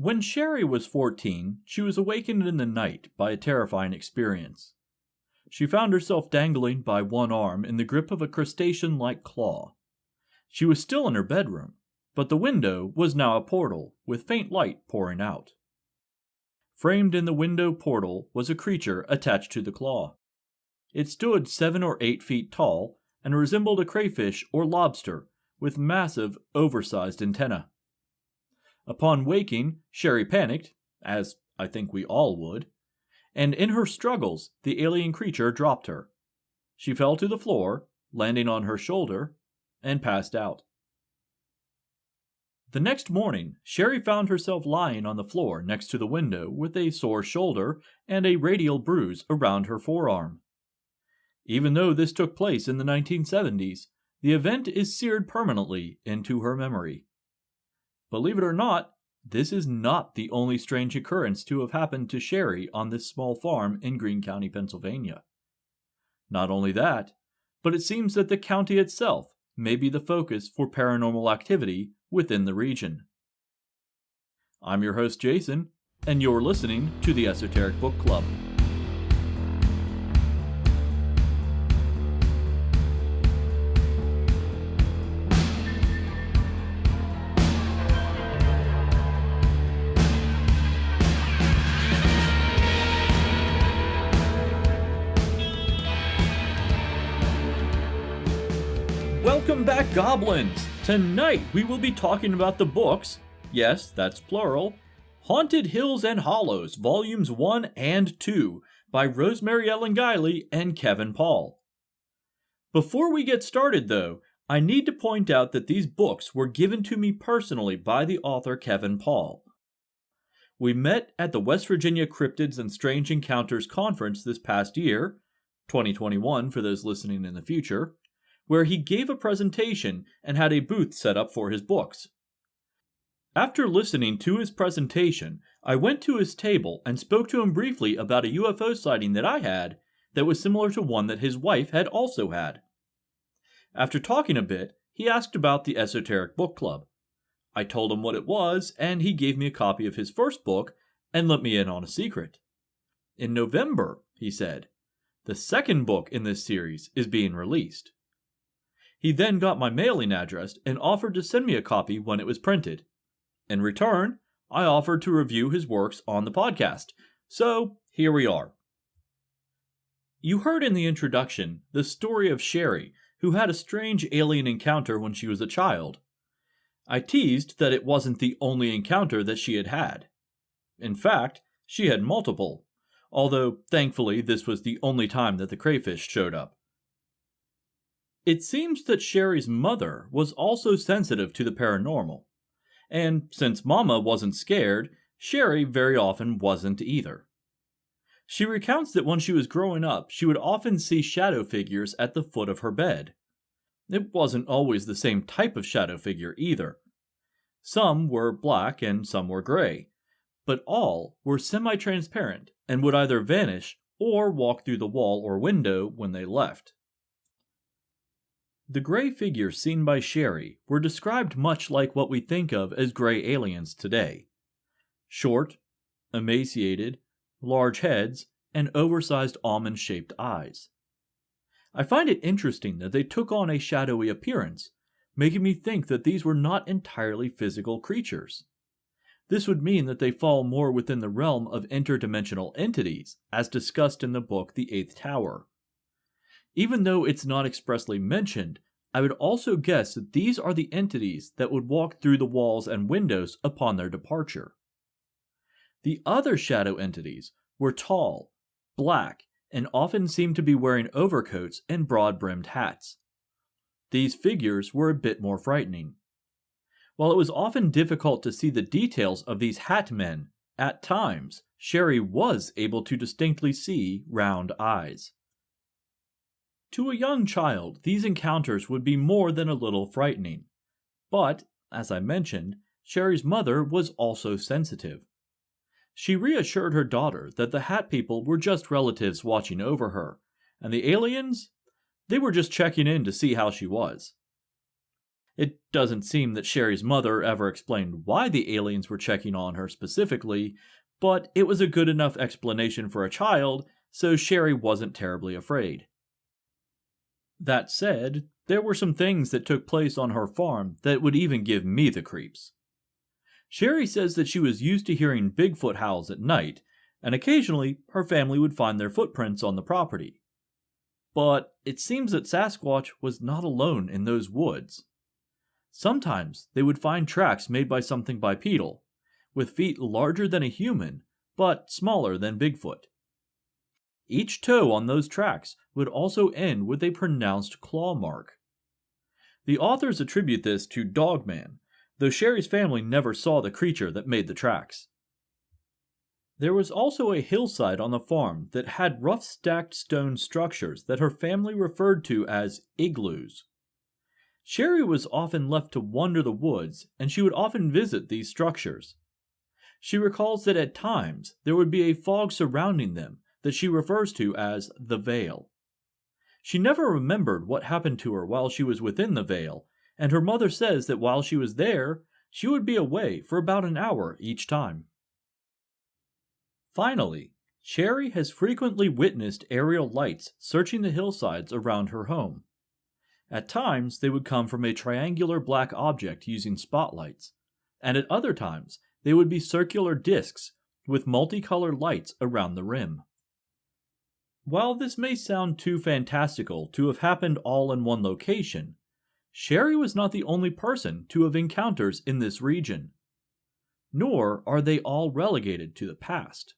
When Sherry was 14, she was awakened in the night by a terrifying experience. She found herself dangling by one arm in the grip of a crustacean-like claw. She was still in her bedroom, but the window was now a portal with faint light pouring out. Framed in the window portal was a creature attached to the claw. It stood 7 or 8 feet tall and resembled a crayfish or lobster with massive, oversized antennae. Upon waking, Sherry panicked, as I think we all would, and in her struggles, the alien creature dropped her. She fell to the floor, landing on her shoulder, and passed out. The next morning, Sherry found herself lying on the floor next to the window with a sore shoulder and a radial bruise around her forearm. Even though this took place in the 1970s, the event is seared permanently into her memory. Believe it or not, this is not the only strange occurrence to have happened to Sherry on this small farm in Greene County, Pennsylvania. Not only that, but it seems that the county itself may be the focus for paranormal activity within the region. I'm your host Jason, and you're listening to the Esoteric Book Club. Welcome back, Goblins! Tonight we will be talking about the books, yes, that's plural, Haunted Hills and Hollows, Volumes 1 and 2, by Rosemary Ellen Guiley and Kevin Paul. Before we get started, though, I need to point out that these books were given to me personally by the author Kevin Paul. We met at the West Virginia Cryptids and Strange Encounters Conference this past year, 2021 for those listening in the future, where he gave a presentation and had a booth set up for his books. After listening to his presentation, I went to his table and spoke to him briefly about a UFO sighting that I had that was similar to one that his wife had also had. After talking a bit, he asked about the Esoteric Book Club. I told him what it was, and he gave me a copy of his first book and let me in on a secret. In November, he said, the second book in this series is being released. He then got my mailing address and offered to send me a copy when it was printed. In return, I offered to review his works on the podcast. So, here we are. You heard in the introduction the story of Sherry, who had a strange alien encounter when she was a child. I teased that it wasn't the only encounter that she had had. In fact, she had multiple, although thankfully this was the only time that the crayfish showed up. It seems that Sherry's mother was also sensitive to the paranormal, and since Mama wasn't scared, Sherry very often wasn't either. She recounts that when she was growing up, she would often see shadow figures at the foot of her bed. It wasn't always the same type of shadow figure either. Some were black and some were gray, but all were semi-transparent and would either vanish or walk through the wall or window when they left. The gray figures seen by Sherry were described much like what we think of as gray aliens today. Short, emaciated, large heads, and oversized almond-shaped eyes. I find it interesting that they took on a shadowy appearance, making me think that these were not entirely physical creatures. This would mean that they fall more within the realm of interdimensional entities, as discussed in the book The Eighth Tower. Even though it's not expressly mentioned, I would also guess that these are the entities that would walk through the walls and windows upon their departure. The other shadow entities were tall, black, and often seemed to be wearing overcoats and broad-brimmed hats. These figures were a bit more frightening. While it was often difficult to see the details of these hat men, at times, Sherry was able to distinctly see round eyes. To a young child, these encounters would be more than a little frightening. But, as I mentioned, Sherry's mother was also sensitive. She reassured her daughter that the Hat People were just relatives watching over her, and the aliens, they were just checking in to see how she was. It doesn't seem that Sherry's mother ever explained why the aliens were checking on her specifically, but it was a good enough explanation for a child, so Sherry wasn't terribly afraid. That said, there were some things that took place on her farm that would even give me the creeps. Sherry says that she was used to hearing Bigfoot howls at night, and occasionally her family would find their footprints on the property. But it seems that Sasquatch was not alone in those woods. Sometimes they would find tracks made by something bipedal, with feet larger than a human, but smaller than Bigfoot. Each toe on those tracks would also end with a pronounced claw mark. The authors attribute this to Dogman, though Sherry's family never saw the creature that made the tracks. There was also a hillside on the farm that had rough stacked stone structures that her family referred to as igloos. Sherry was often left to wander the woods, and she would often visit these structures. She recalls that at times there would be a fog surrounding them that she refers to as the veil. She never remembered what happened to her while she was within the veil, and her mother says that while she was there, she would be away for about an hour each time. Finally, Sherry has frequently witnessed aerial lights searching the hillsides around her home. At times, they would come from a triangular black object using spotlights, and at other times, they would be circular discs with multicolored lights around the rim. While this may sound too fantastical to have happened all in one location, Sherry was not the only person to have encounters in this region. Nor are they all relegated to the past.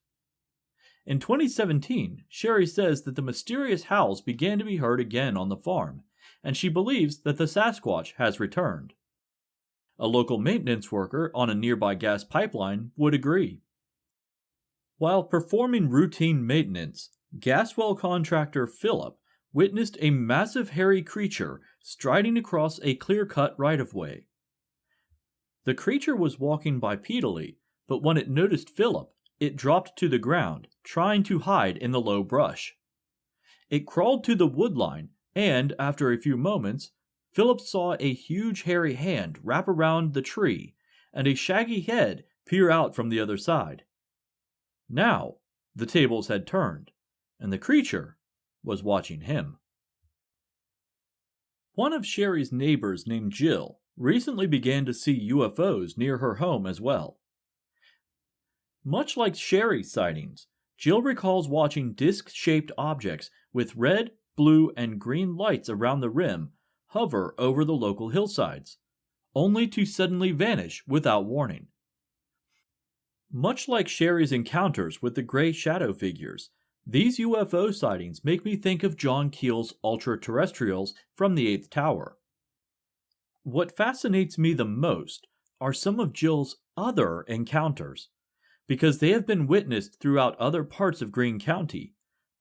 In 2017, Sherry says that the mysterious howls began to be heard again on the farm, and she believes that the Sasquatch has returned. A local maintenance worker on a nearby gas pipeline would agree. While performing routine maintenance, gas well contractor Philip witnessed a massive hairy creature striding across a clear-cut right-of-way. The creature was walking bipedally, but when it noticed Philip, it dropped to the ground, trying to hide in the low brush. It crawled to the woodline, and after a few moments, Philip saw a huge hairy hand wrap around the tree and a shaggy head peer out from the other side. Now, the tables had turned, and the creature was watching him. One of Sherry's neighbors named Jill recently began to see UFOs near her home as well. Much like Sherry's sightings, Jill recalls watching disc-shaped objects with red, blue, and green lights around the rim hover over the local hillsides, only to suddenly vanish without warning. Much like Sherry's encounters with the gray shadow figures, these UFO sightings make me think of John Keel's ultra-terrestrials from the Eighth Tower. What fascinates me the most are some of Jill's other encounters, because they have been witnessed throughout other parts of Greene County,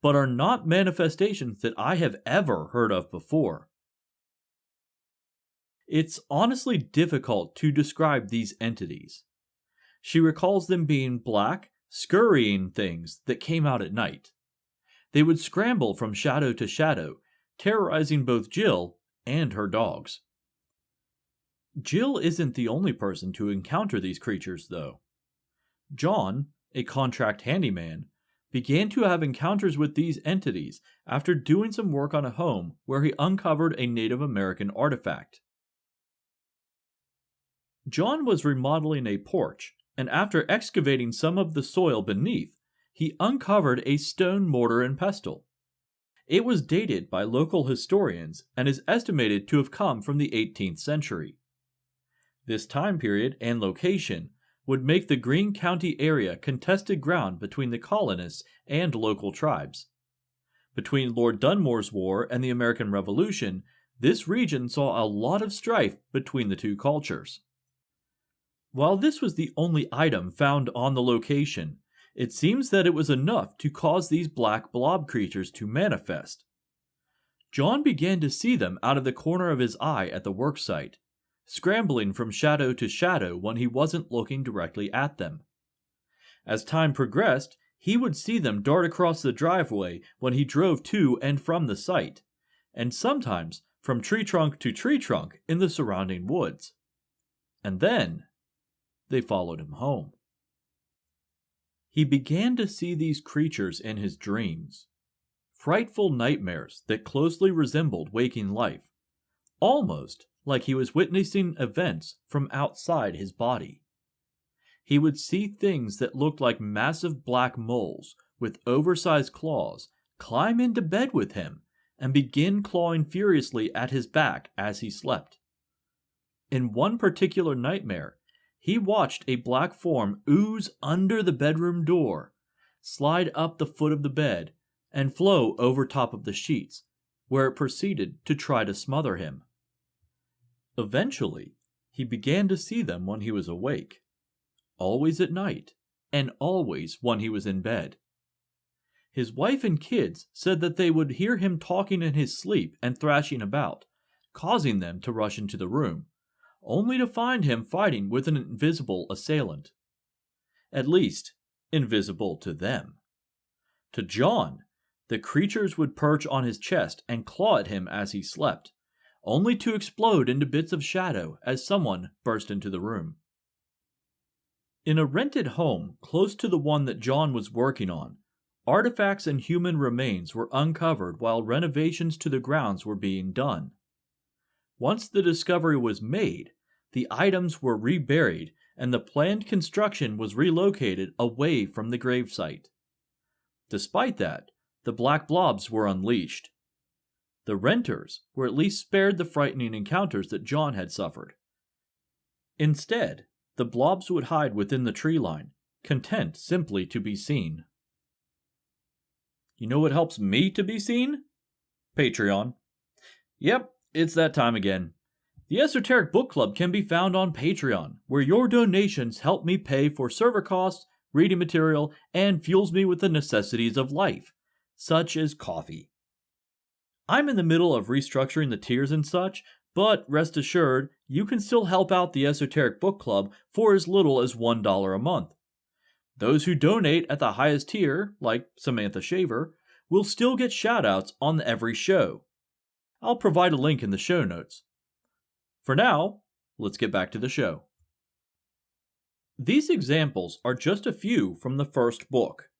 but are not manifestations that I have ever heard of before. It's honestly difficult to describe these entities. She recalls them being black, scurrying things that came out at night. They would scramble from shadow to shadow, terrorizing both Jill and her dogs. Jill isn't the only person to encounter these creatures, though. John, a contract handyman, began to have encounters with these entities after doing some work on a home where he uncovered a Native American artifact. John was remodeling a porch, and after excavating some of the soil beneath, he uncovered a stone mortar and pestle. It was dated by local historians and is estimated to have come from the 18th century. This time period and location would make the Greene County area contested ground between the colonists and local tribes. Between Lord Dunmore's War and the American Revolution, this region saw a lot of strife between the two cultures. While this was the only item found on the location, it seems that it was enough to cause these black blob creatures to manifest. John began to see them out of the corner of his eye at the worksite, scrambling from shadow to shadow when he wasn't looking directly at them. As time progressed, he would see them dart across the driveway when he drove to and from the site, and sometimes from tree trunk to tree trunk in the surrounding woods. And then they followed him home. He began to see these creatures in his dreams, frightful nightmares that closely resembled waking life, almost like he was witnessing events from outside his body. He would see things that looked like massive black moles with oversized claws climb into bed with him and begin clawing furiously at his back as he slept. In one particular nightmare, he watched a black form ooze under the bedroom door, slide up the foot of the bed, and flow over top of the sheets, where it proceeded to try to smother him. Eventually, he began to see them when he was awake, always at night, and always when he was in bed. His wife and kids said that they would hear him talking in his sleep and thrashing about, causing them to rush into the room, only to find him fighting with an invisible assailant. At least, invisible to them. To John, the creatures would perch on his chest and claw at him as he slept, only to explode into bits of shadow as someone burst into the room. In a rented home close to the one that John was working on, artifacts and human remains were uncovered while renovations to the grounds were being done. Once the discovery was made, the items were reburied and the planned construction was relocated away from the gravesite. Despite that, the black blobs were unleashed. The renters were at least spared the frightening encounters that John had suffered. Instead, the blobs would hide within the tree line, content simply to be seen. You know what helps me to be seen? Patreon. Yep, it's that time again. The Esoteric Book Club can be found on Patreon, where your donations help me pay for server costs, reading material, and fuels me with the necessities of life, such as coffee. I'm in the middle of restructuring the tiers and such, but rest assured, you can still help out the Esoteric Book Club for as little as $1 a month. Those who donate at the highest tier, like Samantha Shaver, will still get shoutouts on every show. I'll provide a link in the show notes. For now, let's get back to the show. These examples are just a few from the first book.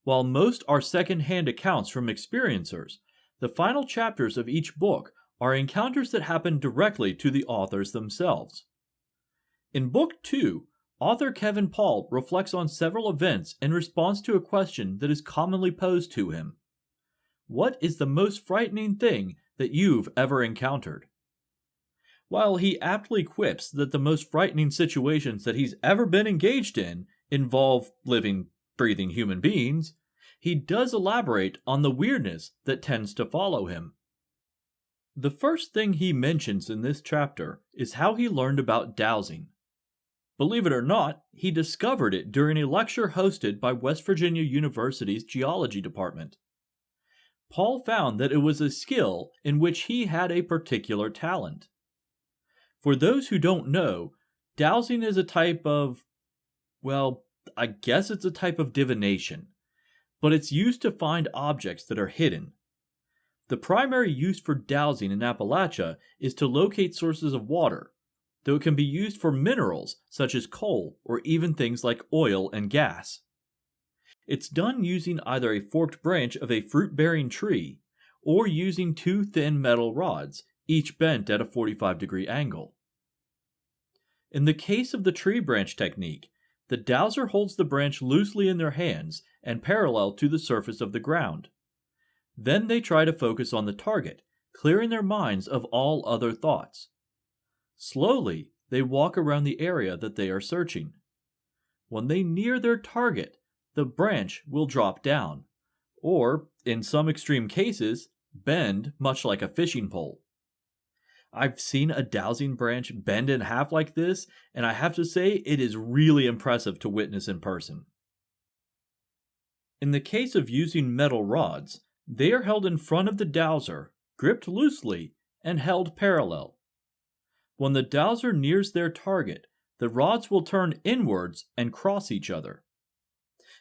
While most are second-hand accounts from experiencers, the final chapters of each book are encounters that happen directly to the authors themselves. In Book 2, author Kevin Paul reflects on several events in response to a question that is commonly posed to him. What is the most frightening thing that you've ever encountered? While he aptly quips that the most frightening situations that he's ever been engaged in involve living, breathing human beings, he does elaborate on the weirdness that tends to follow him. The first thing he mentions in this chapter is how he learned about dowsing. Believe it or not, he discovered it during a lecture hosted by West Virginia University's Geology Department. Paul found that it was a skill in which he had a particular talent. For those who don't know, dowsing is a type of, well, I guess it's a type of divination, but it's used to find objects that are hidden. The primary use for dowsing in Appalachia is to locate sources of water, though it can be used for minerals such as coal or even things like oil and gas. It's done using either a forked branch of a fruit-bearing tree or using two thin metal rods, each bent at a 45-degree angle. In the case of the tree branch technique, the dowser holds the branch loosely in their hands and parallel to the surface of the ground. Then they try to focus on the target, clearing their minds of all other thoughts. Slowly, they walk around the area that they are searching. When they near their target, the branch will drop down, or, in some extreme cases, bend much like a fishing pole. I've seen a dowsing branch bend in half like this, and I have to say it is really impressive to witness in person. In the case of using metal rods, they are held in front of the dowser, gripped loosely, and held parallel. When the dowser nears their target, the rods will turn inwards and cross each other.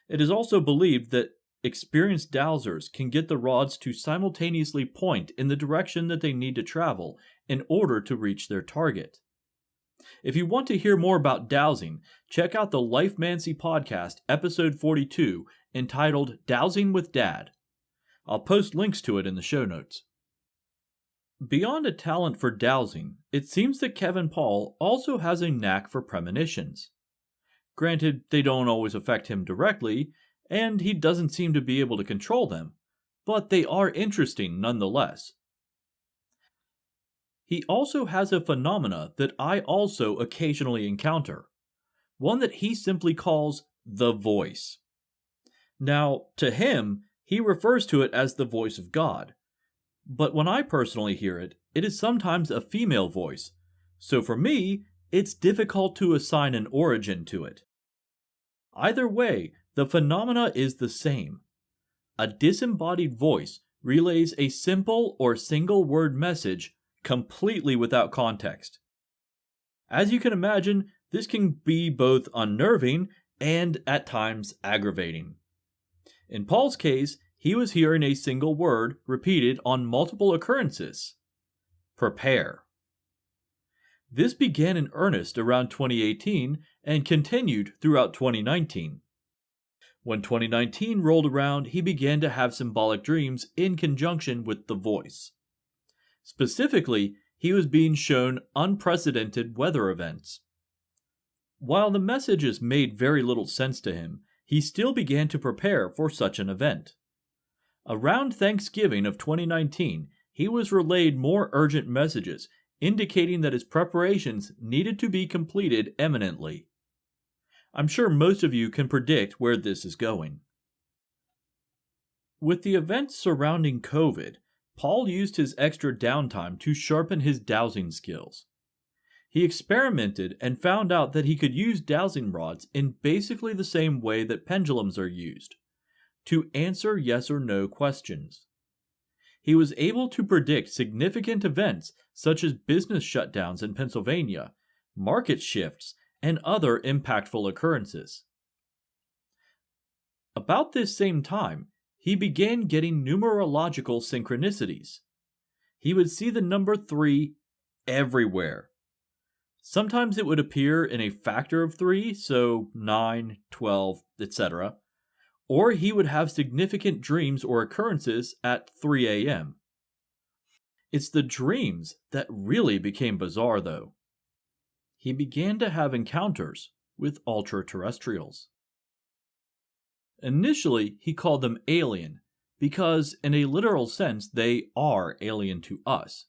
It is also believed that experienced dowsers can get the rods to simultaneously point in the direction that they need to travel in order to reach their target. If you want to hear more about dowsing, check out the Life Mancy podcast, episode 42, entitled Dowsing with Dad. I'll post links to it in the show notes. Beyond a talent for dowsing, it seems that Kevin Paul also has a knack for premonitions. Granted, they don't always affect him directly, and he doesn't seem to be able to control them, but they are interesting nonetheless. He also has a phenomena that I also occasionally encounter, one that he simply calls the voice. Now, to him, he refers to it as the voice of God, but when I personally hear it, it is sometimes a female voice, so for me, it's difficult to assign an origin to it. Either way, the phenomena is the same. A disembodied voice relays a simple or single word message completely without context. As you can imagine, this can be both unnerving and at times aggravating. In Paul's case, he was hearing a single word repeated on multiple occurrences. Prepare. This began in earnest around 2018 and continued throughout 2019. When 2019 rolled around, he began to have symbolic dreams in conjunction with the voice. Specifically, he was being shown unprecedented weather events. While the messages made very little sense to him, he still began to prepare for such an event. Around Thanksgiving of 2019, he was relayed more urgent messages, indicating that his preparations needed to be completed imminently. I'm sure most of you can predict where this is going. With the events surrounding COVID, Paul used his extra downtime to sharpen his dowsing skills. He experimented and found out that he could use dowsing rods in basically the same way that pendulums are used, to answer yes or no questions. He was able to predict significant events such as business shutdowns in Pennsylvania, market shifts, and other impactful occurrences. About this same time, he began getting numerological synchronicities. He would see the number 3 everywhere. Sometimes it would appear in a factor of 3, so 9, 12, etc. Or he would have significant dreams or occurrences at 3 a.m. It's the dreams that really became bizarre, though. He began to have encounters with ultra-terrestrials. Initially, he called them alien, because in a literal sense they are alien to us.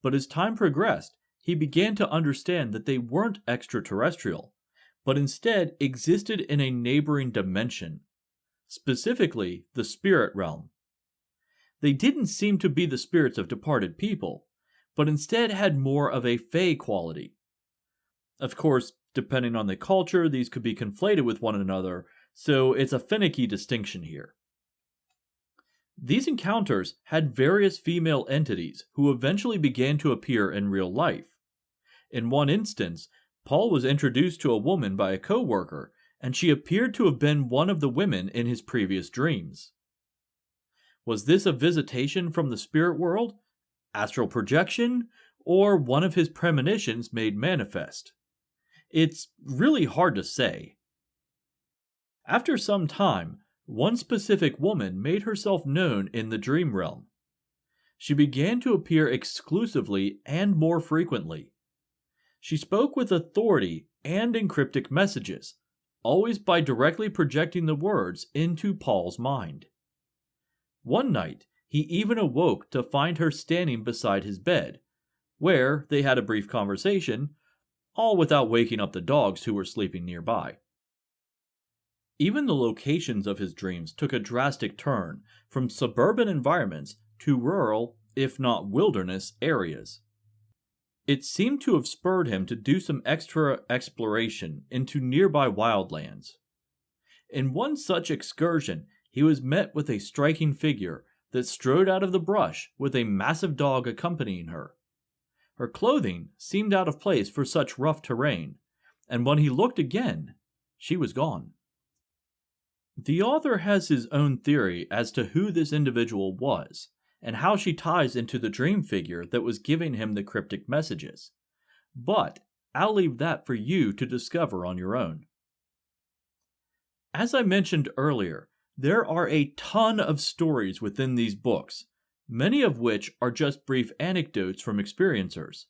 But as time progressed, he began to understand that they weren't extraterrestrial, but instead existed in a neighboring dimension, specifically the spirit realm. They didn't seem to be the spirits of departed people, but instead had more of a fey quality. Of course, depending on the culture, these could be conflated with one another, so it's a finicky distinction here. These encounters had various female entities who eventually began to appear in real life. In one instance, Paul was introduced to a woman by a co-worker, and she appeared to have been one of the women in his previous dreams. Was this a visitation from the spirit world, astral projection, or one of his premonitions made manifest? It's really hard to say. After some time, one specific woman made herself known in the dream realm. She began to appear exclusively and more frequently. She spoke with authority and in cryptic messages, always by directly projecting the words into Paul's mind. One night, he even awoke to find her standing beside his bed, where they had a brief conversation, all without waking up the dogs who were sleeping nearby. Even the locations of his dreams took a drastic turn from suburban environments to rural, if not wilderness, areas. It seemed to have spurred him to do some extra exploration into nearby wildlands. In one such excursion, he was met with a striking figure that strode out of the brush with a massive dog accompanying her. Her clothing seemed out of place for such rough terrain, and when he looked again, she was gone. The author has his own theory as to who this individual was, and how she ties into the dream figure that was giving him the cryptic messages. But I'll leave that for you to discover on your own. As I mentioned earlier, there are a ton of stories within these books, many of which are just brief anecdotes from experiencers,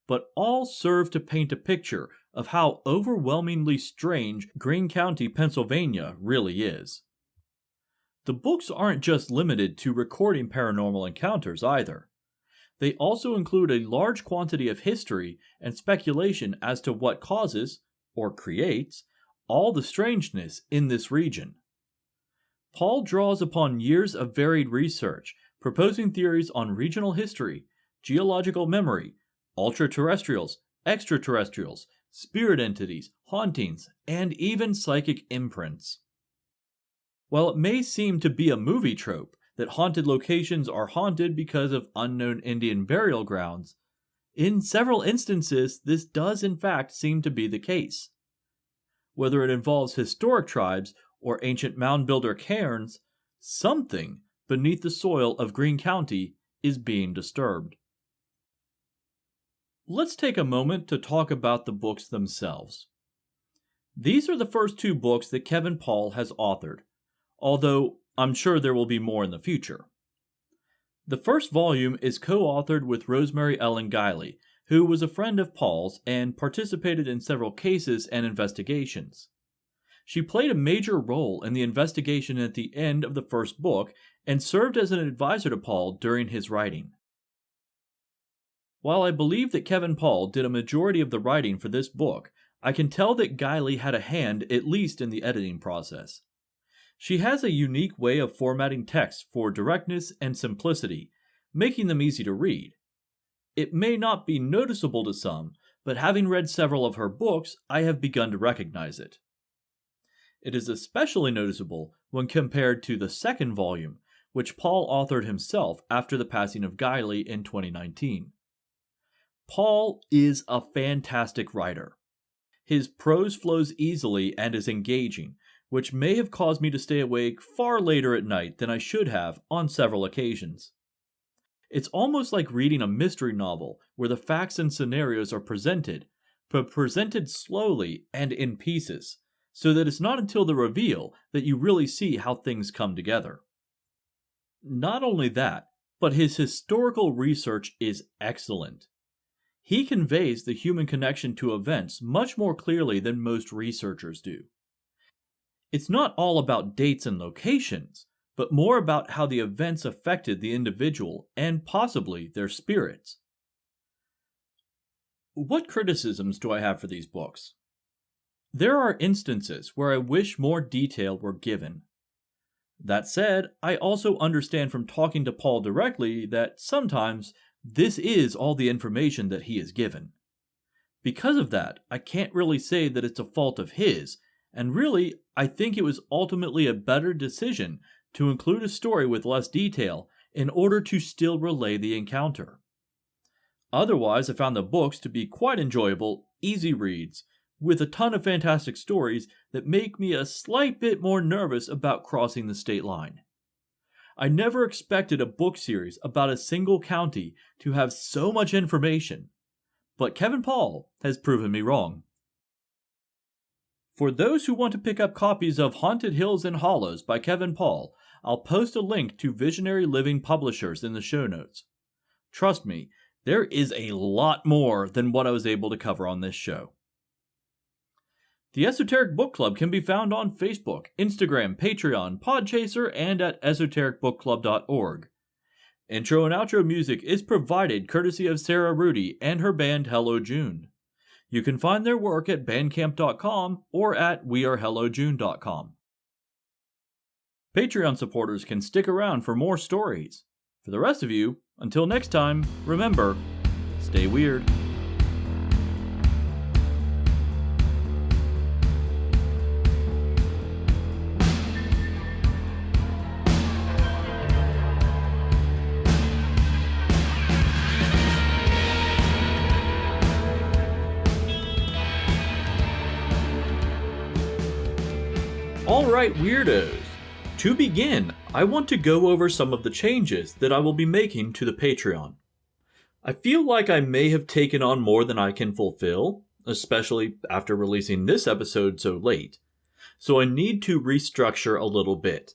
but all serve to paint a picture of how overwhelmingly strange Greene County, Pennsylvania really is. The books aren't just limited to recording paranormal encounters either. They also include a large quantity of history and speculation as to what causes, or creates, all the strangeness in this region. Paul draws upon years of varied research, proposing theories on regional history, geological memory, ultra-terrestrials, extraterrestrials, spirit entities, hauntings, and even psychic imprints. While it may seem to be a movie trope that haunted locations are haunted because of unknown Indian burial grounds, in several instances this does in fact seem to be the case. Whether it involves historic tribes or ancient mound builder cairns, something beneath the soil of Greene County is being disturbed. Let's take a moment to talk about the books themselves. These are the first two books that Kevin Paul has authored, although I'm sure there will be more in the future. The first volume is co-authored with Rosemary Ellen Guiley, who was a friend of Paul's and participated in several cases and investigations. She played a major role in the investigation at the end of the first book and served as an advisor to Paul during his writing. While I believe that Kevin Paul did a majority of the writing for this book, I can tell that Guiley had a hand at least in the editing process. She has a unique way of formatting texts for directness and simplicity, making them easy to read. It may not be noticeable to some, but having read several of her books, I have begun to recognize it. It is especially noticeable when compared to the second volume, which Paul authored himself after the passing of Guiley in 2019. Paul is a fantastic writer. His prose flows easily and is engaging, which may have caused me to stay awake far later at night than I should have on several occasions. It's almost like reading a mystery novel where the facts and scenarios are presented, but presented slowly and in pieces, so that it's not until the reveal that you really see how things come together. Not only that, but his historical research is excellent. He conveys the human connection to events much more clearly than most researchers do. It's not all about dates and locations, but more about how the events affected the individual and possibly their spirits. What criticisms do I have for these books? There are instances where I wish more detail were given. That said, I also understand from talking to Paul directly that sometimes this is all the information that he is given. Because of that, I can't really say that it's a fault of his, and really, I think it was ultimately a better decision to include a story with less detail in order to still relay the encounter. Otherwise, I found the books to be quite enjoyable, easy reads, with a ton of fantastic stories that make me a slight bit more nervous about crossing the state line. I never expected a book series about a single county to have so much information, but Kevin Paul has proven me wrong. For those who want to pick up copies of Haunted Hills and Hollows by Kevin Paul, I'll post a link to Visionary Living Publishers in the show notes. Trust me, there is a lot more than what I was able to cover on this show. The Esoteric Book Club can be found on Facebook, Instagram, Patreon, Podchaser, and at esotericbookclub.org. Intro and outro music is provided courtesy of Sarah Rudy and her band Hello June. You can find their work at bandcamp.com or at wearehellojune.com. Patreon supporters can stick around for more stories. For the rest of you, until next time, remember, stay weird. Alright, weirdos. To begin, I want to go over some of the changes that I will be making to the Patreon. I feel like I may have taken on more than I can fulfill, especially after releasing this episode so late, so I need to restructure a little bit.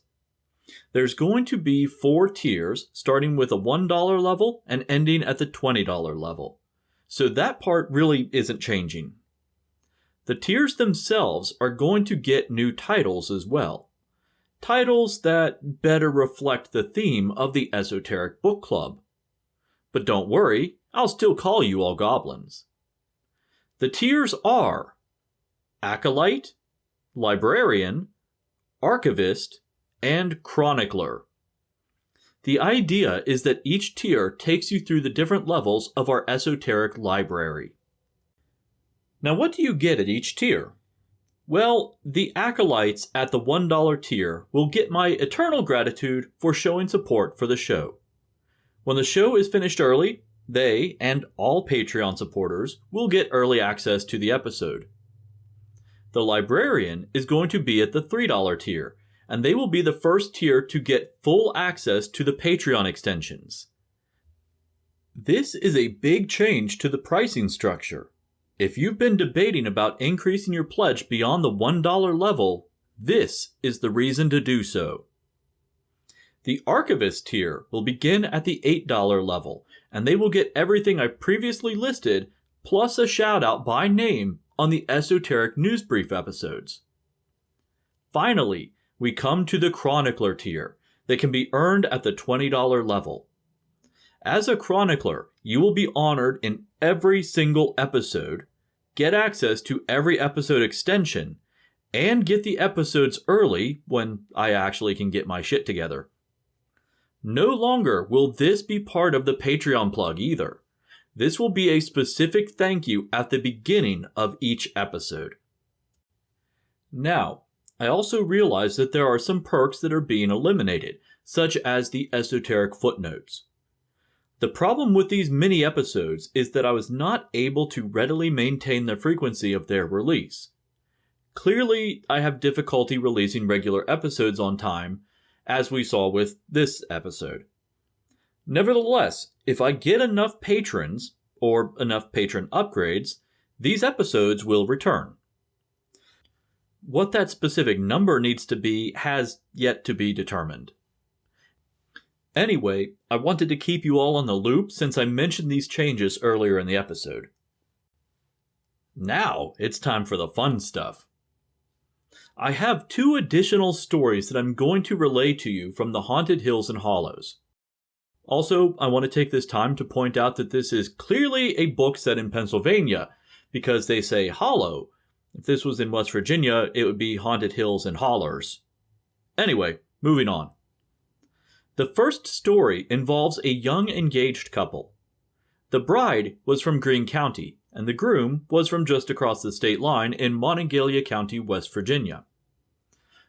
There's going to be 4 tiers, starting with a $1 level and ending at the $20 level, so that part really isn't changing. The tiers themselves are going to get new titles as well. Titles that better reflect the theme of the Esoteric Book Club. But don't worry, I'll still call you all goblins. The tiers are Acolyte, Librarian, Archivist, and Chronicler. The idea is that each tier takes you through the different levels of our esoteric library. Now, what do you get at each tier? Well, the Acolytes at the $1 tier will get my eternal gratitude for showing support for the show. When the show is finished early, they, and all Patreon supporters, will get early access to the episode. The Librarian is going to be at the $3 tier, and they will be the first tier to get full access to the Patreon extensions. This is a big change to the pricing structure. If you've been debating about increasing your pledge beyond the $1 level, this is the reason to do so. The Archivist tier will begin at the $8 level, and they will get everything I previously listed, plus a shout out by name on the Esoteric News Brief episodes. Finally, we come to the Chronicler tier that can be earned at the $20 level. As a Chronicler, you will be honored in every single episode, get access to every episode extension, and get the episodes early when I actually can get my shit together. No longer will this be part of the Patreon plug either. This will be a specific thank you at the beginning of each episode. Now, I also realize that there are some perks that are being eliminated, such as the esoteric footnotes. The problem with these mini episodes is that I was not able to readily maintain the frequency of their release. Clearly, I have difficulty releasing regular episodes on time, as we saw with this episode. Nevertheless, if I get enough patrons, or enough patron upgrades, these episodes will return. What that specific number needs to be has yet to be determined. Anyway, I wanted to keep you all on the loop since I mentioned these changes earlier in the episode. Now, it's time for the fun stuff. I have 2 additional stories that I'm going to relay to you from the Haunted Hills and Hollows. Also, I want to take this time to point out that this is clearly a book set in Pennsylvania, because they say hollow. If this was in West Virginia, it would be Haunted Hills and Hollers. Anyway, moving on. The first story involves a young engaged couple. The bride was from Greene County, and the groom was from just across the state line in Monongalia County, West Virginia.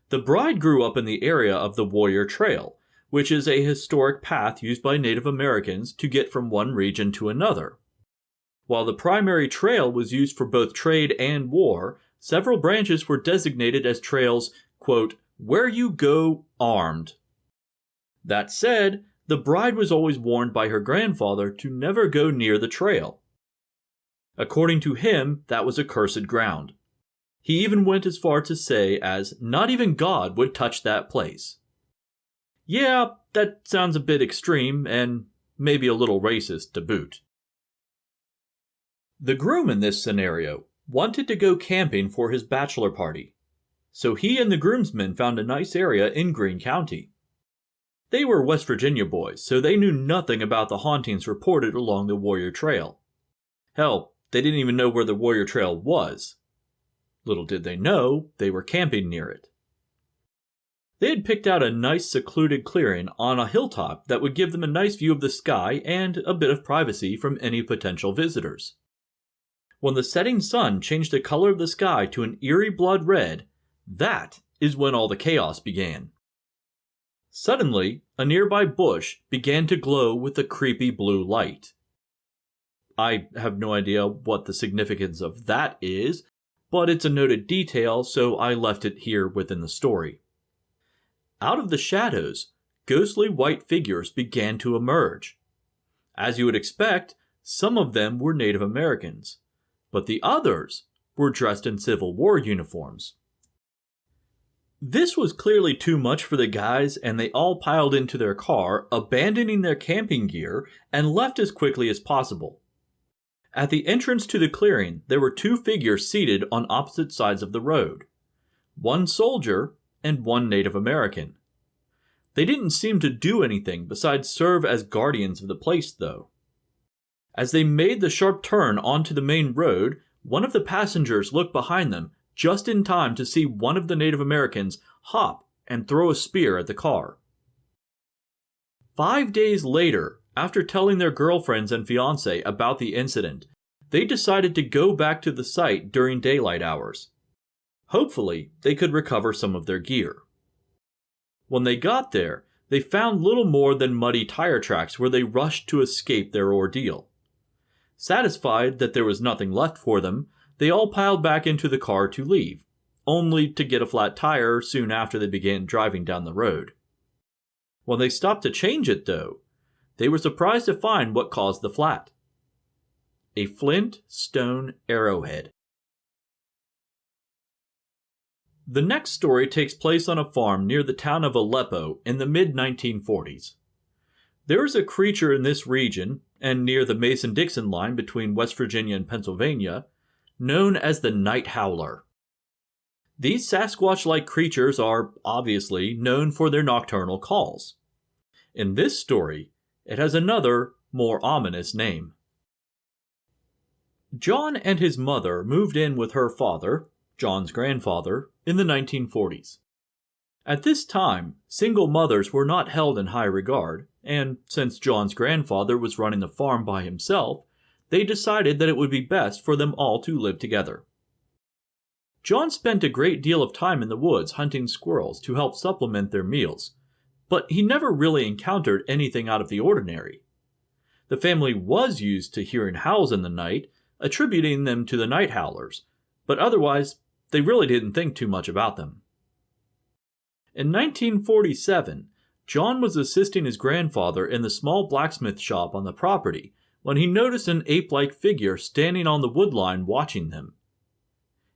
The bride grew up in the area of the Warrior Trail, which is a historic path used by Native Americans to get from one region to another. While the primary trail was used for both trade and war, several branches were designated as trails, quote, where you go armed. That said, the bride was always warned by her grandfather to never go near the trail. According to him, that was accursed ground. He even went as far to say as not even God would touch that place. Yeah, that sounds a bit extreme and maybe a little racist to boot. The groom in this scenario wanted to go camping for his bachelor party, so he and the groomsmen found a nice area in Greene County. They were West Virginia boys, so they knew nothing about the hauntings reported along the Warrior Trail. Hell, they didn't even know where the Warrior Trail was. Little did they know, they were camping near it. They had picked out a nice secluded clearing on a hilltop that would give them a nice view of the sky and a bit of privacy from any potential visitors. When the setting sun changed the color of the sky to an eerie blood red, that is when all the chaos began. Suddenly, a nearby bush began to glow with a creepy blue light. I have no idea what the significance of that is, but it's a noted detail, so I left it here within the story. Out of the shadows, ghostly white figures began to emerge. As you would expect, some of them were Native Americans, but the others were dressed in Civil War uniforms. This was clearly too much for the guys, and they all piled into their car, abandoning their camping gear, and left as quickly as possible. At the entrance to the clearing, there were two figures seated on opposite sides of the road. One soldier and one Native American. They didn't seem to do anything besides serve as guardians of the place, though. As they made the sharp turn onto the main road, one of the passengers looked behind them just in time to see one of the Native Americans hop and throw a spear at the car. 5 days later, after telling their girlfriends and fiancé about the incident, they decided to go back to the site during daylight hours. Hopefully, they could recover some of their gear. When they got there, they found little more than muddy tire tracks where they rushed to escape their ordeal. Satisfied that there was nothing left for them, they all piled back into the car to leave, only to get a flat tire soon after they began driving down the road. When they stopped to change it, though, they were surprised to find what caused the flat. A flint stone arrowhead. The next story takes place on a farm near the town of Aleppo in the mid-1940s. There is a creature in this region, and near the Mason-Dixon line between West Virginia and Pennsylvania, known as the Night Howler. These Sasquatch-like creatures are, obviously, known for their nocturnal calls. In this story, it has another, more ominous name. John and his mother moved in with her father, John's grandfather, in the 1940s. At this time, single mothers were not held in high regard, and since John's grandfather was running the farm by himself, they decided that it would be best for them all to live together. John spent a great deal of time in the woods hunting squirrels to help supplement their meals, but he never really encountered anything out of the ordinary. The family was used to hearing howls in the night, attributing them to the night howlers, but otherwise, they really didn't think too much about them. In 1947, John was assisting his grandfather in the small blacksmith shop on the property when he noticed an ape-like figure standing on the wood line watching them.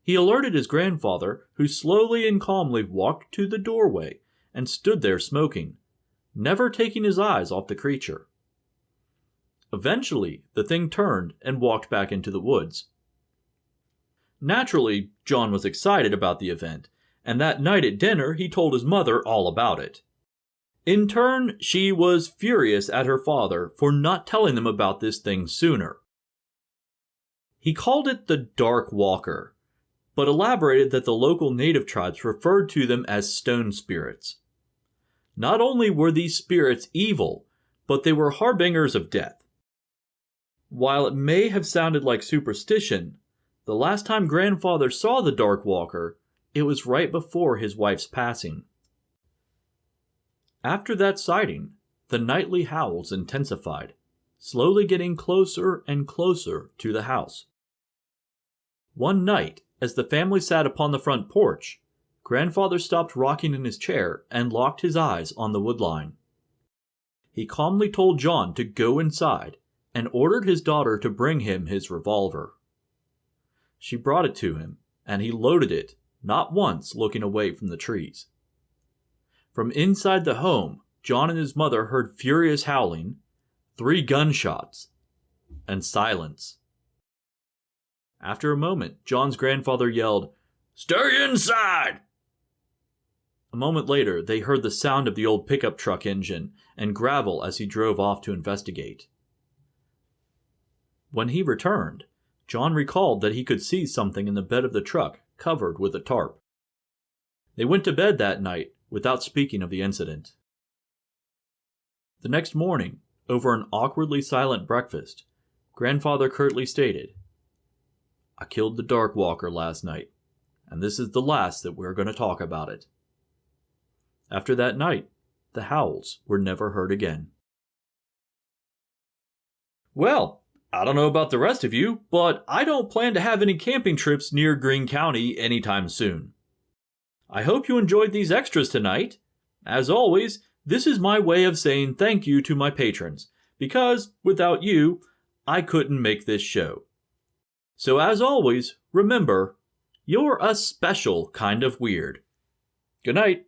He alerted his grandfather, who slowly and calmly walked to the doorway and stood there smoking, never taking his eyes off the creature. Eventually, the thing turned and walked back into the woods. Naturally, John was excited about the event, and that night at dinner he told his mother all about it. In turn, she was furious at her father for not telling them about this thing sooner. He called it the Dark Walker, but elaborated that the local native tribes referred to them as stone spirits. Not only were these spirits evil, but they were harbingers of death. While it may have sounded like superstition, the last time grandfather saw the Dark Walker, it was right before his wife's passing. After that sighting, the nightly howls intensified, slowly getting closer and closer to the house. One night, as the family sat upon the front porch, grandfather stopped rocking in his chair and locked his eyes on the woodline. He calmly told John to go inside and ordered his daughter to bring him his revolver. She brought it to him, and he loaded it, not once looking away from the trees. From inside the home, John and his mother heard furious howling, 3 gunshots, and silence. After a moment, John's grandfather yelled, "Stay inside!" A moment later, they heard the sound of the old pickup truck engine and gravel as he drove off to investigate. When he returned, John recalled that he could see something in the bed of the truck covered with a tarp. They went to bed that night without speaking of the incident. The next morning, over an awkwardly silent breakfast, grandfather curtly stated, "I killed the Dark Walker last night, and this is the last that we're going to talk about it." After that night, the howls were never heard again. Well, I don't know about the rest of you, but I don't plan to have any camping trips near Greene County anytime soon. I hope you enjoyed these extras tonight. As always, this is my way of saying thank you to my patrons, because without you, I couldn't make this show. So as always, remember, you're a special kind of weird. Good night.